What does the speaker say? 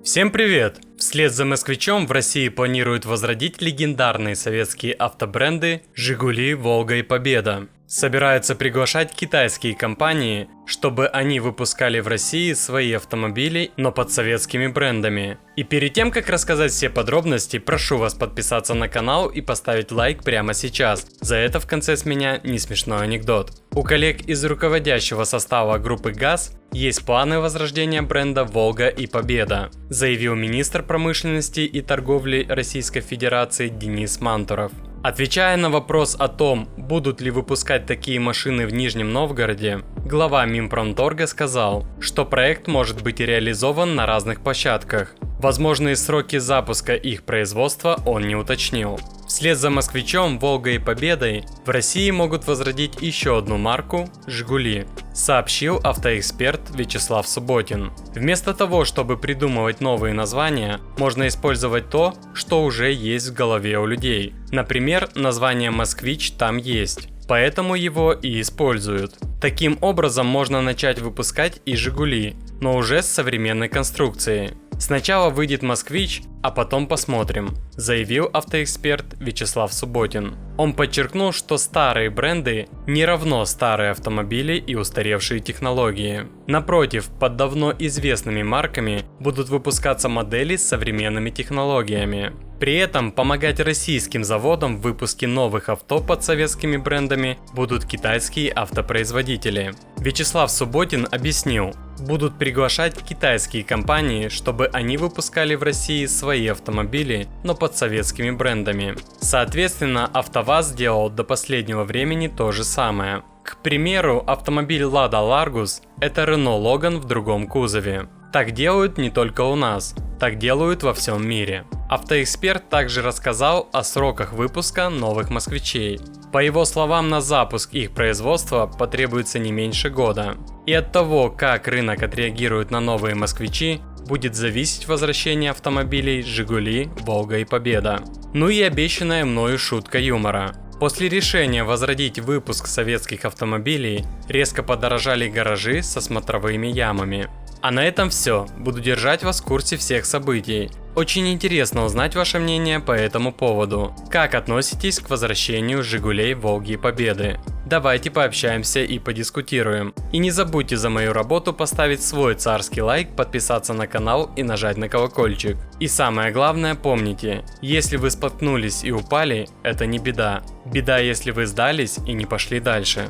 Всем привет! Вслед за «Москвичом» в России планируют возродить легендарные советские автобренды «Жигули», «Волга» и «Победа». Собираются приглашать китайские компании, чтобы они выпускали в России свои автомобили, но под советскими брендами. И перед тем, как рассказать все подробности, прошу вас подписаться на канал и поставить лайк прямо сейчас. За это в конце с меня не смешной анекдот. У коллег из руководящего состава группы ГАЗ есть планы возрождения бренда «Волга» и «Победа», заявил министр промышленности и торговли Российской Федерации Денис Мантуров. Отвечая на вопрос о том, будут ли выпускать такие машины в Нижнем Новгороде, глава Минпромторга сказал, что проект может быть реализован на разных площадках. Возможные сроки запуска их производства он не уточнил. Вслед за «Москвичом», «Волгой» и «Победой» в России могут возродить еще одну марку – «Жигули», сообщил автоэксперт Вячеслав Субботин. Вместо того, чтобы придумывать новые названия, можно использовать то, что уже есть в голове у людей. Например, название «Москвич» там есть, поэтому его и используют. Таким образом можно начать выпускать и «Жигули», но уже с современной конструкцией. Сначала выйдет «Москвич», а потом посмотрим, заявил автоэксперт Вячеслав Субботин. Он подчеркнул, что старые бренды не равно старые автомобили и устаревшие технологии. Напротив, под давно известными марками будут выпускаться модели с современными технологиями. При этом помогать российским заводам в выпуске новых авто под советскими брендами будут китайские автопроизводители. Вячеслав Субботин объяснил, будут приглашать китайские компании, чтобы они выпускали в России свои автомобили, но под советскими брендами. Соответственно, АвтоВАЗ делал до последнего времени то же самое. К примеру, автомобиль Lada Largus – это Renault Logan в другом кузове. Так делают не только у нас, так делают во всем мире. Автоэксперт также рассказал о сроках выпуска новых москвичей. По его словам, на запуск их производства потребуется не меньше года. И от того, как рынок отреагирует на новые москвичи, будет зависеть возвращение автомобилей «Жигули», «Волга» и «Победа». Ну и обещанная мною шутка юмора. После решения возродить выпуск советских автомобилей резко подорожали гаражи со смотровыми ямами. А на этом все. Буду держать вас в курсе всех событий. Очень интересно узнать ваше мнение по этому поводу. Как относитесь к возвращению «Жигулей», «Волги» и «Победы»? Давайте пообщаемся и подискутируем. И не забудьте за мою работу поставить свой царский лайк, подписаться на канал и нажать на колокольчик. И самое главное, помните, если вы споткнулись и упали, это не беда. Беда, если вы сдались и не пошли дальше.